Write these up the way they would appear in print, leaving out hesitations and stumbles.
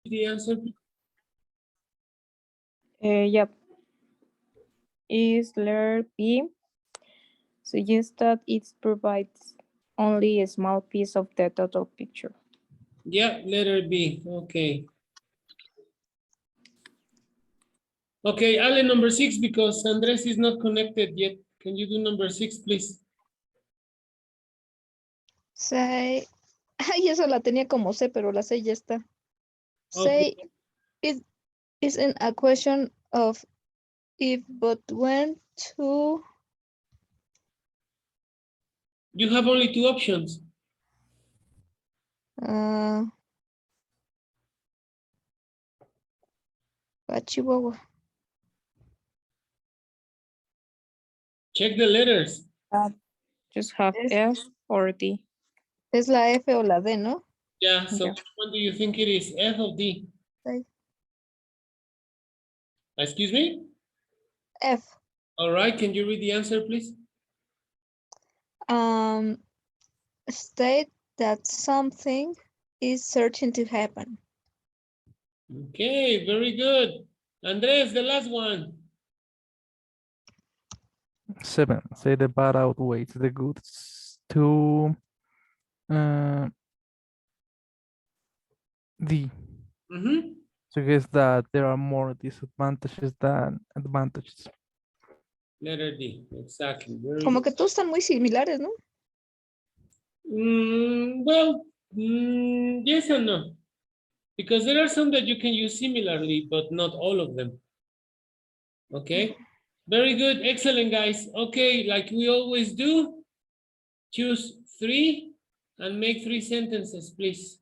the answer? Yep. Is letter B. Suggests that it provides only a small piece of the total picture. Yeah, letter B. Okay. Okay, Ale, number 6, because Andres is not connected yet. Can you do number 6, please? Say, ay, eso la tenía como C, pero la C ya está. Okay. Say, it isn't a question of if, but when to. You have only 2 options. Chihuahua. Check the letters. Just have F or D. Es la F o la D, ¿no? Yeah, so Yeah. which one do you think it is, F or D? Sí. Excuse me? F. All right, can you read the answer, please? State that something is certain to happen. Okay, very good. Andres, the last one. 7. Say the bad outweighs the goods to D. Suggests that there are more disadvantages than advantages. Letter D, exactly. Very Como good. que todos están muy similares, ¿no? Well, yes and no. Because there are some that you can use similarly, but not all of them. Okay, very good, excellent, guys. Okay, like we always do, choose 3 and make 3 sentences, please.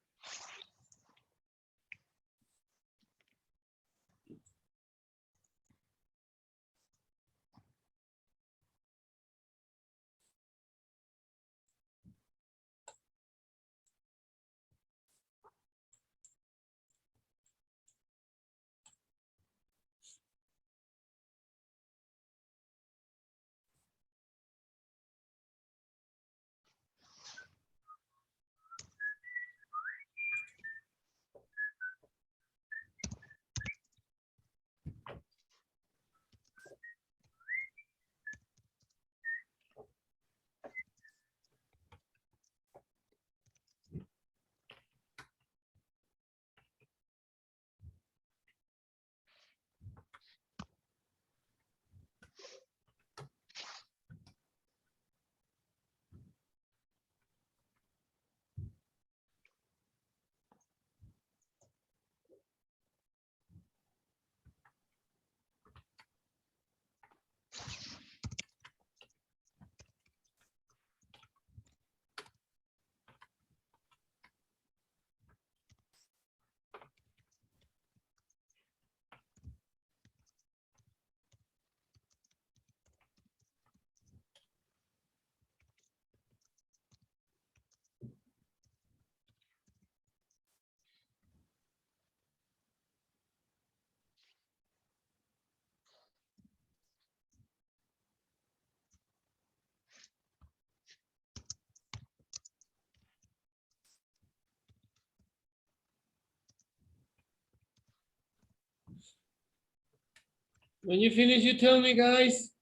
When you finish, you tell me, guys.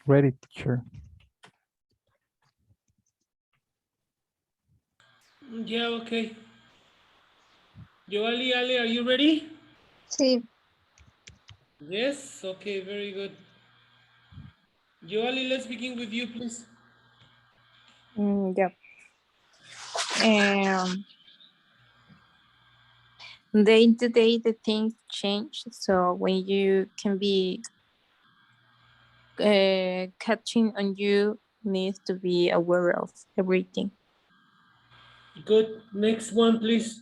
Ready, teacher. Yeah, okay. Joali, Ale, are you ready? Sí, Yes, okay, very good. Joali, let's begin with you, please. Yeah. Day to day, the things change. So when you can be catching on, you need to be aware of everything. Good. Next one, please.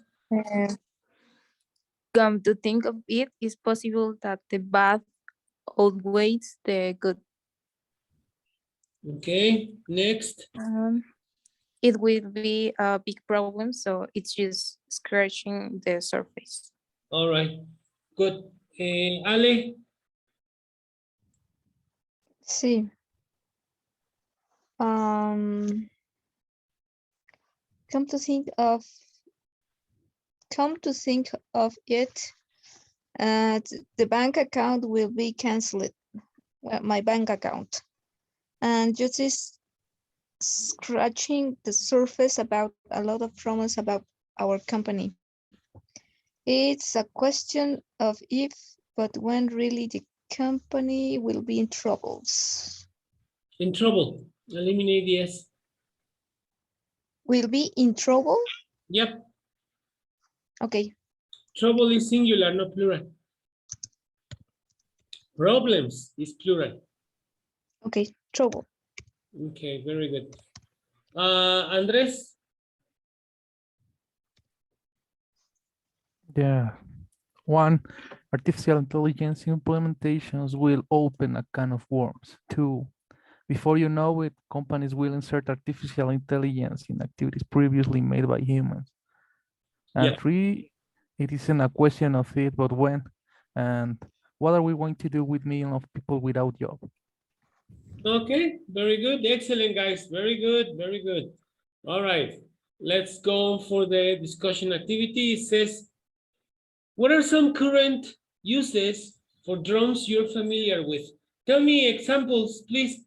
Come to think of it, it's possible that the bad outweighs the good. Okay, next. It will be a big problem, so it's just scratching the surface. All right, good. Ale, sí. Come to think of it, the bank account will be canceled. Well, my bank account, and just is scratching the surface about a lot of problems about our company. It's a question of if, but when really the company will be in troubles. in trouble. Eliminate the S. Will be in trouble? Yep, Okay, trouble is singular, not plural. Problems is plural. okay, trouble. Okay, very good. Andres, Yeah. One, artificial intelligence implementations will open a can of worms. Two, before you know it, companies will insert artificial intelligence in activities previously made by humans. And yeah. three, it isn't a question of if, but when. And what are we going to do with millions of people without job? Okay, very good. Excellent, guys. Very good, very good. All right, let's go for the discussion activity. It says, what are some current uses for drones you're familiar with? Tell me examples, please.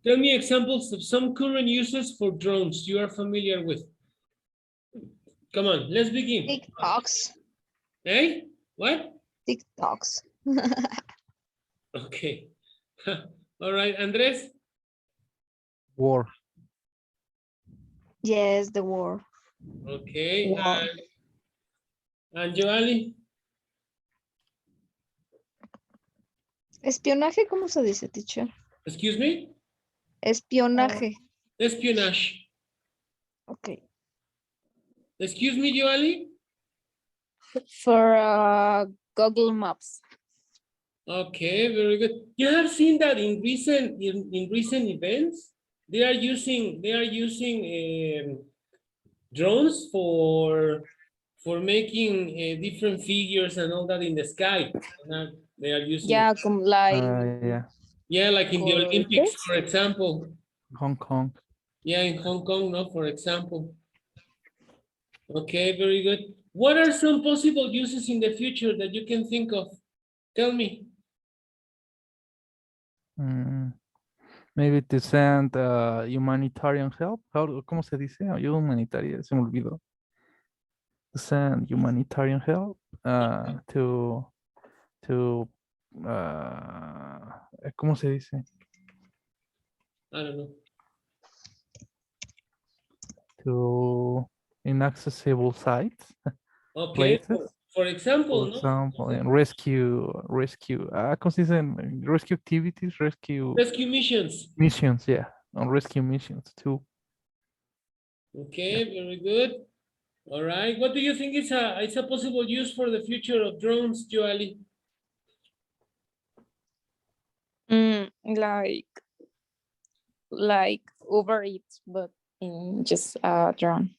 Tell me examples of some current uses for drones you are familiar with. Come on, let's begin. TikToks. Hey, what? TikToks. Okay. All right, Andres. War. Yes, the war. Okay, War. and Joali. Espionaje, ¿cómo se dice, teacher? Excuse me? Espionaje. Espionage. Okay. Excuse me, Joali? For Google Maps. Okay, very good. You have seen that in recent events, they are using drones for making different figures and all that in the sky. They are using Yeah, Yeah. yeah, like in the Olympics, courses. for example. Hong Kong. Yeah, in Hong Kong, no, for example. Okay, very good. What are some possible uses in the future that you can think of? Tell me. Maybe to send humanitarian help. ¿Cómo se dice? Ayuda humanitaria, se me olvidó. To send humanitarian help to ¿cómo se dice? I don't know. To inaccessible sites, Okay, places. for example, For no? example, and rescue, ¿cómo se dice? Rescue activities, rescue Rescue missions. yeah, on rescue missions too. Okay, very good. All right. What do you think is a possible use for the future of drones, Joali? Like Uber Eats, but in just a drone.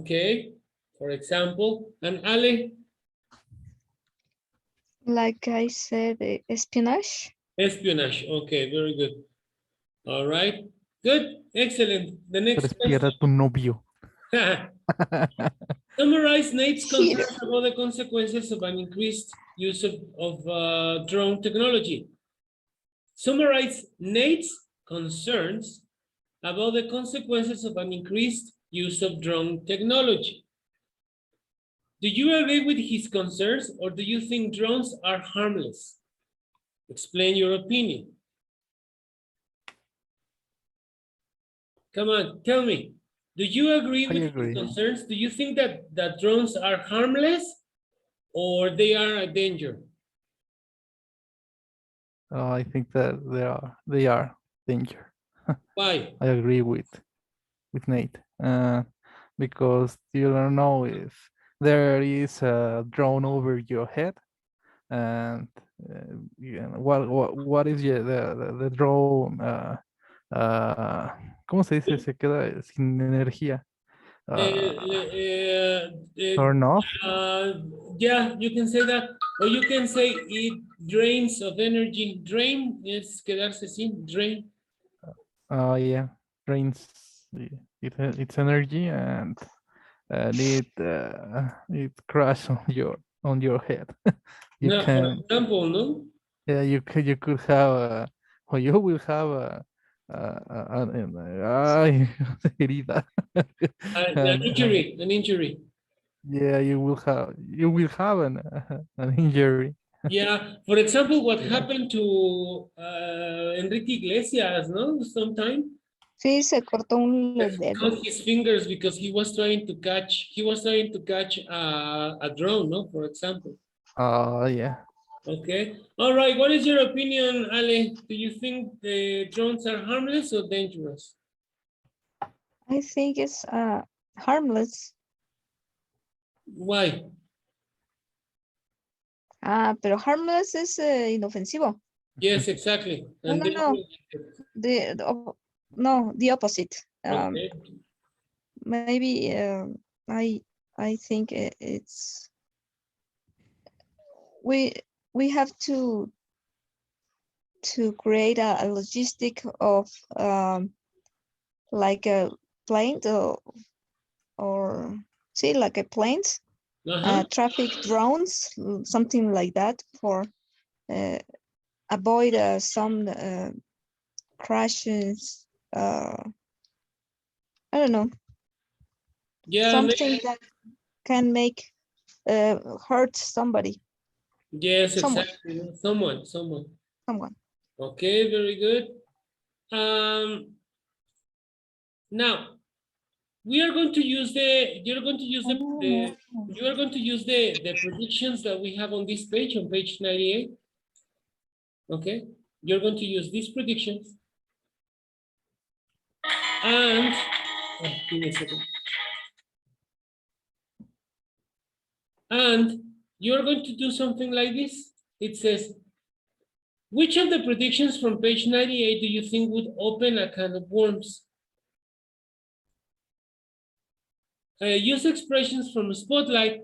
Okay. For example, and Ale? Like I said, espionage. Espionage. Okay, very good. All right. Good. Excellent. The next Espiar a tu novio. Summarize Nate's Cheater. concerns about the consequences of an increased use of drone technology. Summarize Nate's concerns about the consequences of an increased use of drone technology. Do you agree with his concerns, or do you think drones are harmless? Explain your opinion. Come on, tell me. Do you agree I with agree. his concerns? Do you think that drones are harmless or they are a danger? I think that they are danger. Why? I agree with Nate, because you don't know if there is a drone over your head, and what is the drone? ¿Cómo se dice? Se queda sin energía. Turn off. Yeah, you can say that. Or you can say it drains of energy. Drain is quedarse sin, drain. Yeah, drains its energy, and it crash on your head. You Now, for can, example, no? yeah, you could have or you will have ay, herida. An And, injury, an injury. yeah, you will have an injury. Yeah, for example, what Yeah. happened to Enrique Iglesias, no? Sometime Sí, se cortó un dedo. cut his fingers because he was trying to catch a drone, no? For example. Yeah. Okay. All right. What is your opinion, Ale? Do you think the drones are harmless or dangerous? I think it's harmless. Why? Pero harmless es inofensivo. Yes, exactly. No, And no, no. No, the opposite. okay. Maybe I think it's we have to create a logistic of like a plane or see like a planes, traffic drones, something like that for avoid some crashes. I don't know. Yeah. Something that can make hurt somebody. Yes, Someone. exactly. Someone. Okay, very good. Now we are going to use you are going to use the predictions that we have on this page, on page 98. Okay, you're going to use these predictions, and give me a second. And you're going to do something like this. It says, which of the predictions from page 98 do you think would open a can of worms? Use expressions from Spotlight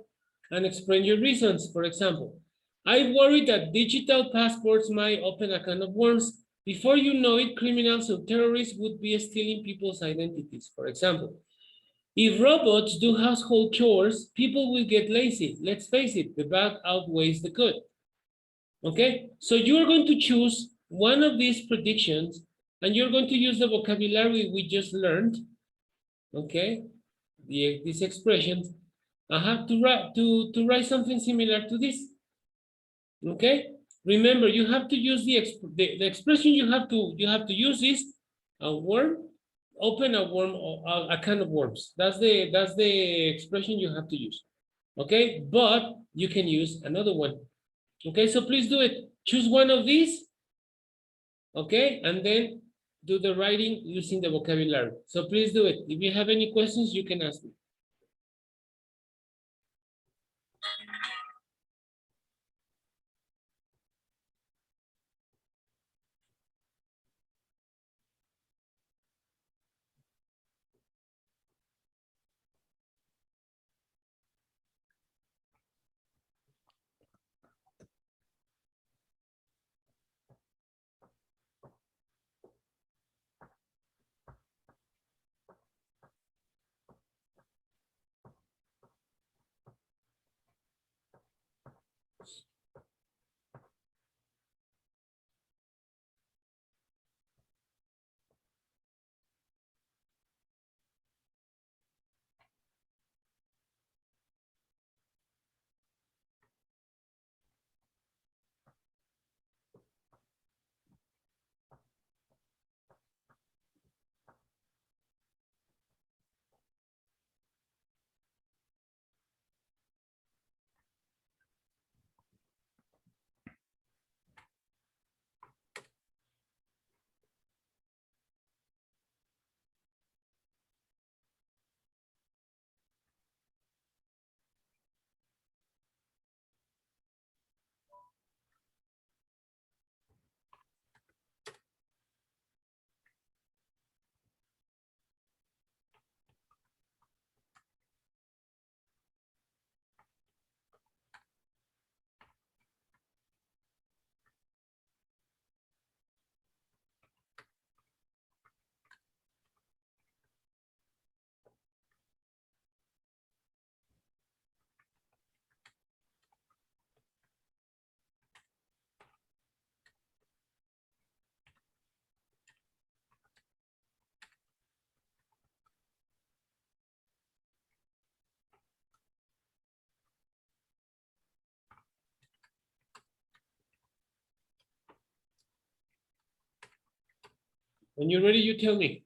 and explain your reasons. For example, I worry that digital passports might open a can of worms. Before you know it, criminals or terrorists would be stealing people's identities. For example, if robots do household chores, people will get lazy. Let's face it, the bad outweighs the good. Okay, so you're going to choose one of these predictions and you're going to use the vocabulary we just learned. Okay, these expressions. I have to write something similar to this. Okay, remember you have to use the expression you have to use is a worm, open a worm, or a can of worms. That's the expression you have to use. Okay, but you can use another one. Okay, so please do it. Choose one of these. Okay, and then do the writing using the vocabulary. So please do it. If you have any questions, you can ask me. When you're ready, you tell me.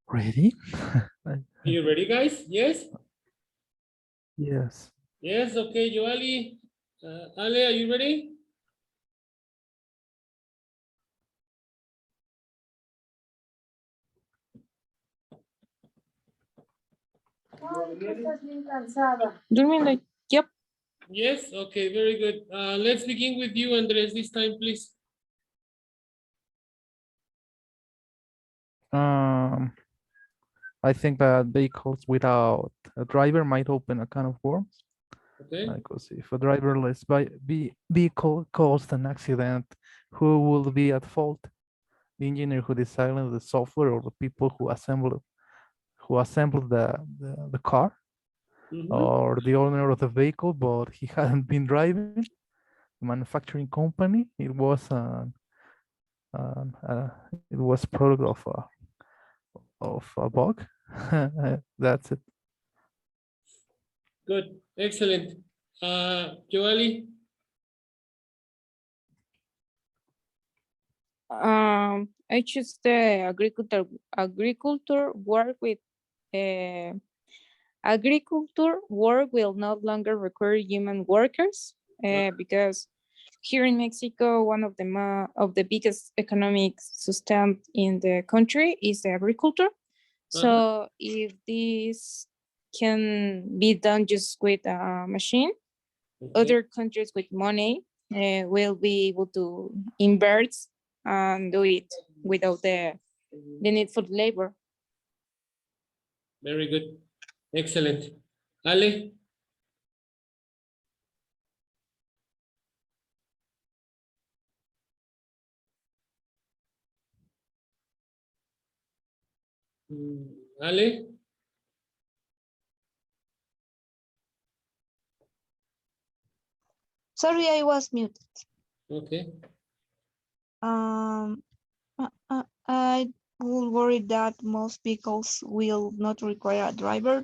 Ready? You ready, guys? Yes? Yes. Yes, okay, Joali. Ale, are you ready? Durmiendo. Yep. Yes, okay, very good. Let's begin with you, Andres, this time, please. I think that vehicles without a driver might open a can of worms. Okay. Because if a driverless vehicle caused an accident, who will be at fault? The engineer who designed the software, or the people who assembled the car, Mhm. or the owner of the vehicle, but he hadn't been driving? The manufacturing company. It was product of a bug. That's it. Good, excellent. Joali? I choose the agriculture work with agriculture work will no longer require human workers because here in Mexico, one of the biggest economic sustain in the country is agriculture. So if this can be done just with a machine, other countries with money will be able to invest and do it without the need for labor. Very good, excellent. Ale? Ale? Sorry, I was muted. Okay. I will worry that most vehicles will not require a driver.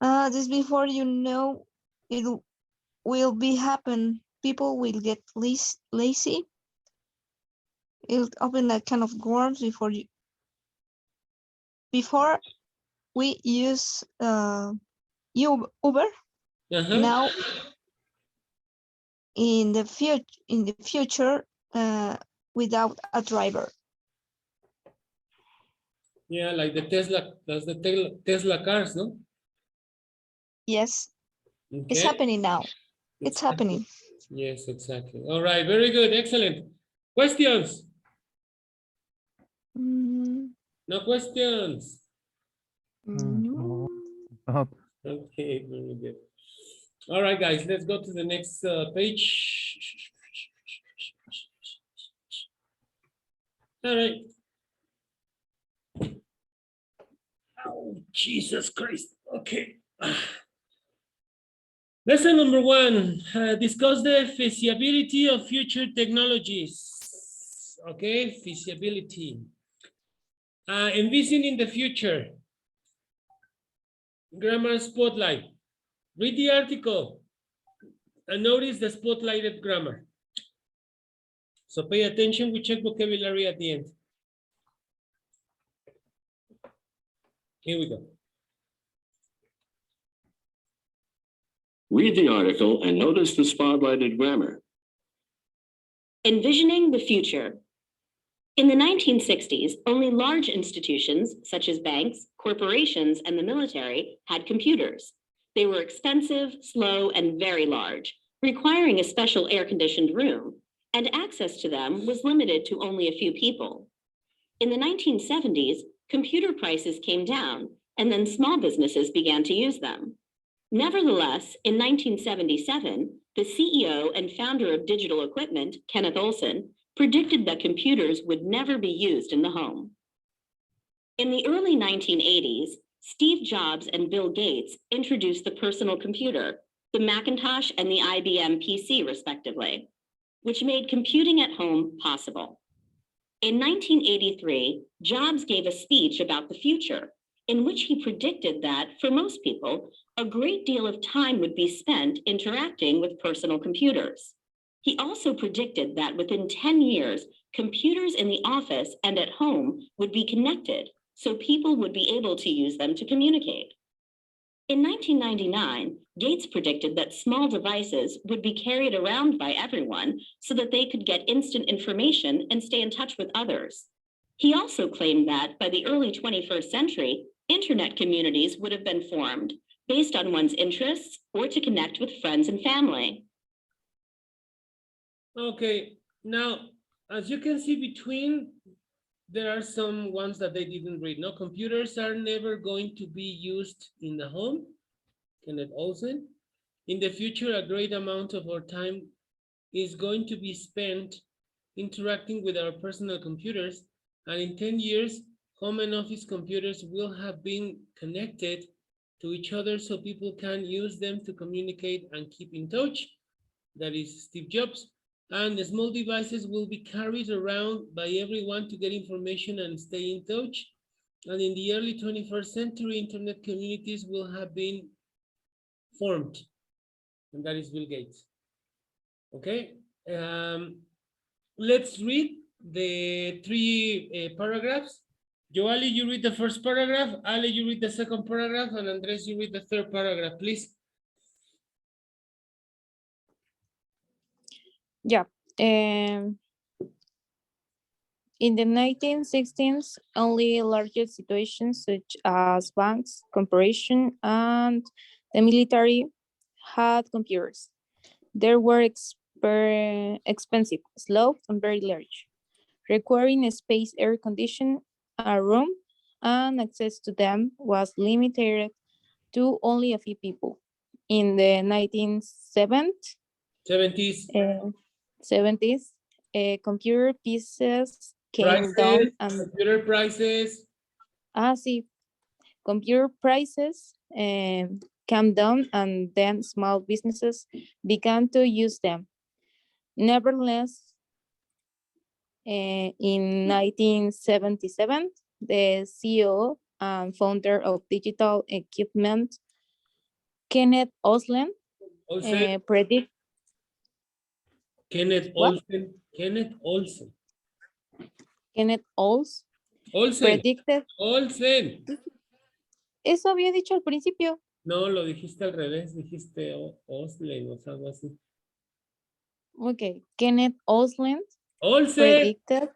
Just before you know, it will be happen. People will get lazy. It'll open a can of worms before we use Uber. Now in the future without a driver. Yeah, like the Tesla cars, no? Yes, Okay. it's happening now. It's happening. Yes, exactly. All right, very good, excellent. Questions? No questions. No. Okay, very good. All right, guys, let's go to the next page. All right. Oh, Jesus Christ. Okay. Lesson number 1, discuss the feasibility of future technologies. Okay, feasibility. Envisioning the future. Grammar spotlight. Read the article and notice the spotlighted grammar. So pay attention, we check vocabulary at the end. Here we go. Read the article and notice the spotlighted grammar. Envisioning the future. In the 1960s, only large institutions such as banks, corporations, and the military had computers. They were expensive, slow, and very large, requiring a special air-conditioned room, and access to them was limited to only a few people. In the 1970s, computer prices came down, and then small businesses began to use them. Nevertheless, in 1977, the CEO and founder of Digital Equipment, Kenneth Olson, predicted that computers would never be used in the home. In the early 1980s, Steve Jobs and Bill Gates introduced the personal computer, the Macintosh and the IBM PC, respectively, which made computing at home possible. In 1983, Jobs gave a speech about the future, in which he predicted that, for most people, a great deal of time would be spent interacting with personal computers. He also predicted that within 10 years, computers in the office and at home would be connected, so people would be able to use them to communicate. In 1999, Gates predicted that small devices would be carried around by everyone so that they could get instant information and stay in touch with others. He also claimed that by the early 21st century, internet communities would have been formed based on one's interests or to connect with friends and family. Okay, now, as you can see between, there are some ones that they didn't read. No, computers are never going to be used in the home. Kenneth Olsen. In the future, a great amount of our time is going to be spent interacting with our personal computers. And in 10 years, home and office computers will have been connected to each other so people can use them to communicate and keep in touch. That is Steve Jobs. And the small devices will be carried around by everyone to get information and stay in touch. And in the early 21st century, internet communities will have been formed. And that is Bill Gates. Okay. Let's read the three paragraphs. Joali, you read the first paragraph. Ale, you read the second paragraph. And Andres, you read the third paragraph, please. Yeah. In the 1960s, only large institutions such as banks, corporations, and the military had computers. They were expensive, slow, and very large, requiring a space, air conditioning, a room, and access to them was limited to only a few people. In the 1970s, 70s, computer pieces came down and computer prices. see, computer prices came down, and then small businesses began to use them. Nevertheless, in 1977, the CEO and founder of digital equipment, Kenneth Olsen, predict Kenneth What? Olsen. Kenneth Olsen. Kenneth Olsen Olsen. predicted. Olsen. Eso había dicho al principio. No, lo dijiste al revés, dijiste Olsen o algo así. Okay, Kenneth Olsen Olsen. predicted.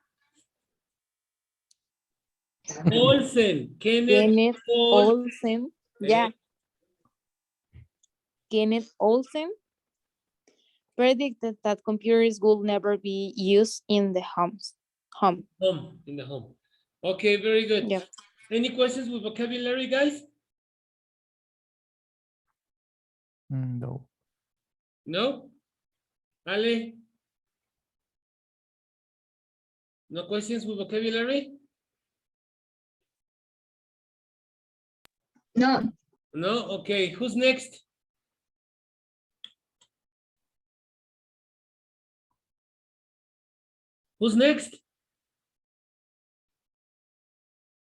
Olsen. Kenneth Olsen. Yeah. Kenneth Olsen predicted that computers would never be used in the home. In the home. Okay, very good. Yeah. Any questions with vocabulary, guys? No. No? Ale? No questions with vocabulary? No, No? Okay, who's next? Who's next?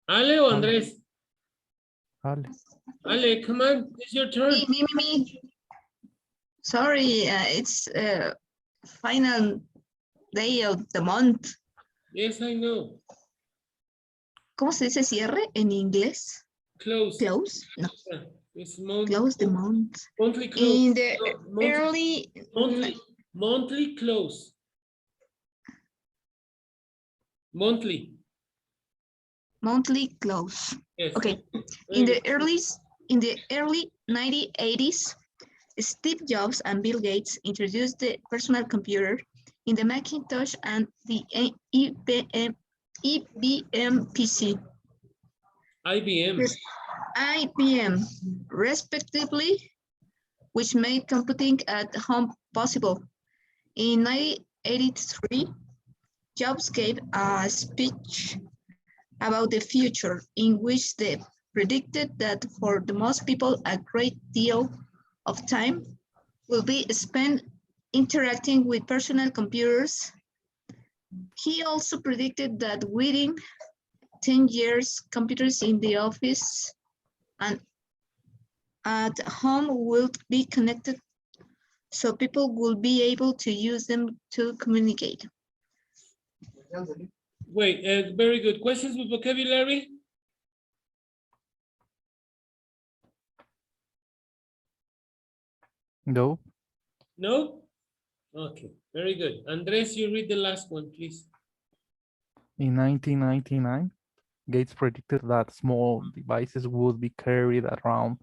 Ale or Andres? Ale. Ale, come on, it's your turn. me. Sorry, it's final day of the month. Yes, I know. ¿Cómo se dice cierre en inglés? Close. Close? No, Yeah, it's month. close the month. Monthly close. In the No, monthly, early monthly close. Monthly. monthly close. Yes. Okay. Very In good. the early 1980s, Steve Jobs and Bill Gates introduced the personal computer in the Macintosh and the IBM PC. IBM, respectively, which made computing at home possible. In 1983, Jobs gave a speech about the future in which they predicted that for the most people, a great deal of time will be spent interacting with personal computers. He also predicted that within 10 years, computers in the office and at home will be connected so people will be able to use them to communicate. Wait, very good. Questions with vocabulary? No. No? Okay, very good. Andres, you read the last one, please. In 1999, Gates predicted that small devices would be carried around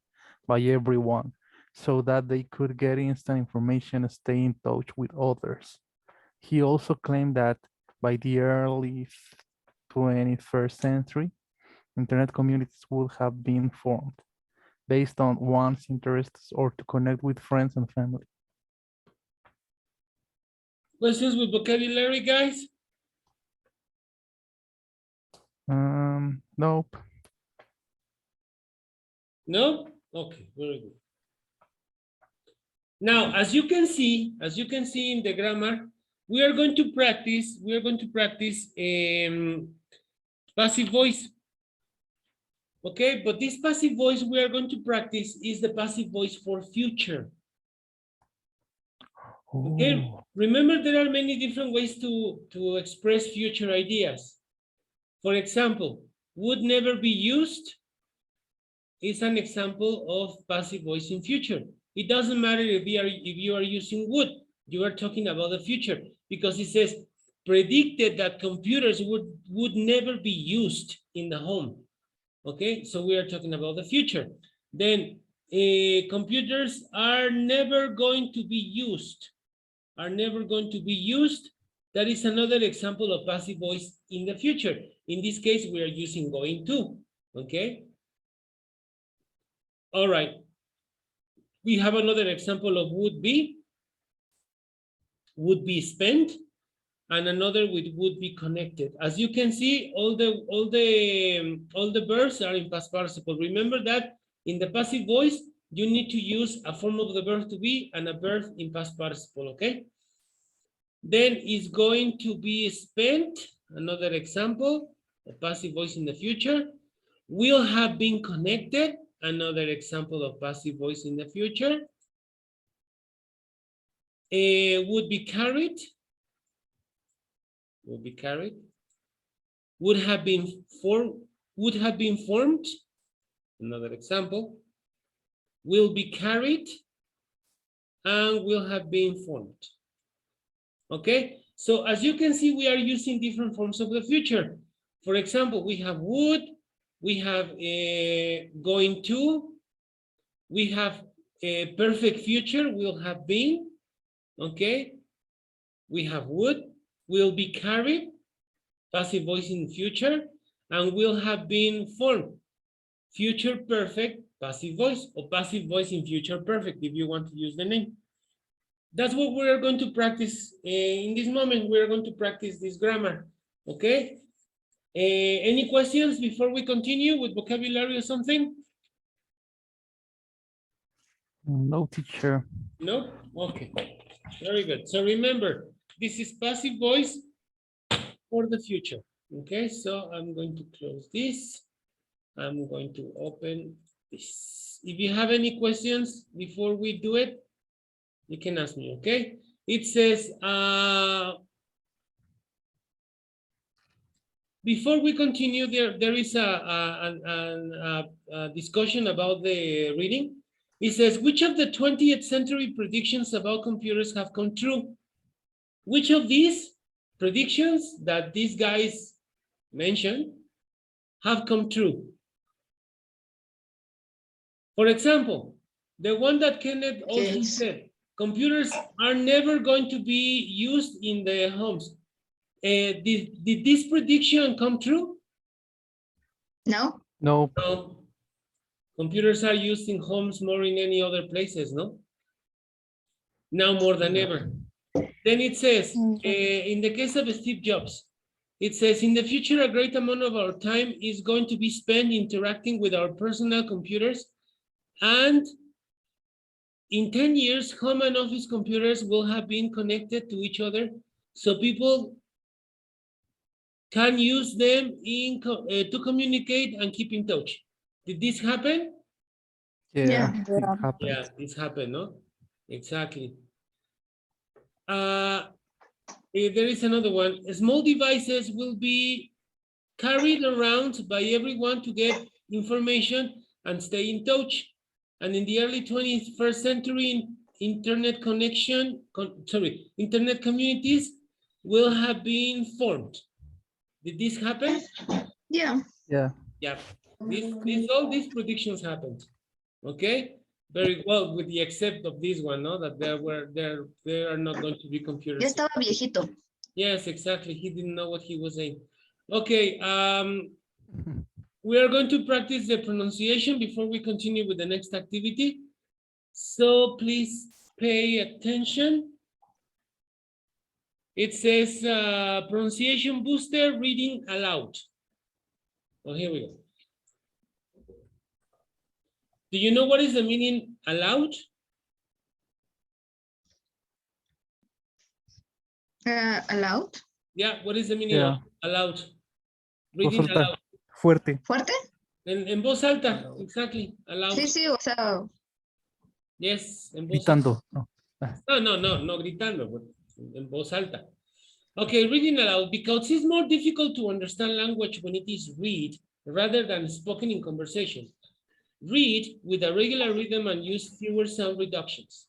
by everyone so that they could get instant information and stay in touch with others. He also claimed that by the early 21st century, internet communities would have been formed based on one's interests or to connect with friends and family. Questions with vocabulary, guys? Nope. No? Okay, very good. Now, as you can see in the grammar, we are going to practice passive voice. Okay, but this passive voice we are going to practice is the passive voice for future. Okay, Oh. remember there are many different ways to express future ideas. For example, would never be used is an example of passive voice in future. It doesn't matter if you are using would, you are talking about the future because it says predicted that computers would never be used in the home. Okay, so we are talking about the future. Then computers are never going to be used. That is another example of passive voice in the future. In this case, we are using going to. Okay. All right. We have another example of would be spent, and another with would be connected. As you can see, all the verbs are in past participle. Remember that in the passive voice, you need to use a form of the verb to be and a verb in past participle, okay? Then is going to be spent, another example, a passive voice in the future. Will have been connected, another example of passive voice in the future. Would be carried. Would be carried. Would have been formed. Another example. Will be carried and will have been formed. Okay, so as you can see, we are using different forms of the future. For example, we have would, we have going to, we have a perfect future, will have been, okay? We have would, will be carried, passive voice in future, and will have been formed, future perfect, passive voice, or passive voice in future perfect, if you want to use the name. That's what we are going to practice in this moment. We are going to practice this grammar, okay? Any questions before we continue with vocabulary or something? No, teacher. No? Okay, very good. So remember, this is passive voice for the future, okay? So I'm going to close this. I'm going to open this. If you have any questions before we do it, you can ask me, okay? It says, before we continue, there is a discussion about the reading. It says, which of the 20th century predictions about computers have come true? Which of these predictions that these guys mentioned have come true? For example, the one that Kenneth also said, computers are never going to be used in the homes. Did this prediction come true? No. No. No. Computers are used in homes more in any other places, no? Now more than ever. Then it says, in the case of Steve Jobs, it says, in the future, a great amount of our time is going to be spent interacting with our personal computers, and in 10 years, home and office computers will have been connected to each other, so people can use them to communicate and keep in touch. Did this happen? Yeah, Yeah. it happened. Yeah, this happened, no? Exactly. There is another one. Small devices will be carried around by everyone to get information and stay in touch. And in the early 21st century, internet internet communities will have been formed. Did this happen? Yeah. Yeah. Yeah, all these predictions happened. Okay, very well, with the except of this one, no, that there are not going to be Ya computers. estaba viejito. Yes, exactly. He didn't know what he was saying. Okay, we are going to practice the pronunciation before we continue with the next activity. So please pay attention. It says pronunciation booster reading aloud. Oh, here we go. Do you know what is the meaning aloud? Aloud. Yeah, what is the meaning Yeah. of aloud? Voz Reading alta, aloud. fuerte. ¿Fuerte? En voz alta, exactly. Aloud. Sí, sí, o sea, Yes, en voz alta. Gritando. No. No gritando, but en voz alta. Okay, reading aloud, because it's more difficult to understand language when it is read rather than spoken in conversation. Read with a regular rhythm and use fewer sound reductions.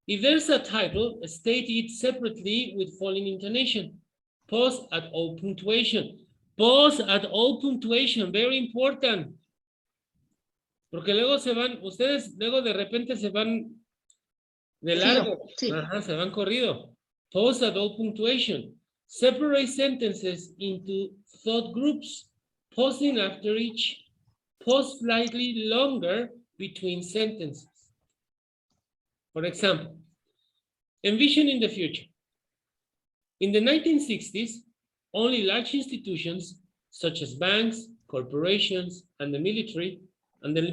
If there's a title, state it separately with following intonation. Pause at all punctuation. Pause at all punctuation, very important. Porque luego se van, ustedes luego de repente se van de largo. sí. Ajá, se van corrido. Pause at all punctuation. Separate sentences into thought groups. Pausing after each. Pause slightly longer between sentences. For example, envisioning the future. In the 1960s, only large institutions such as banks, corporations, and the military, and the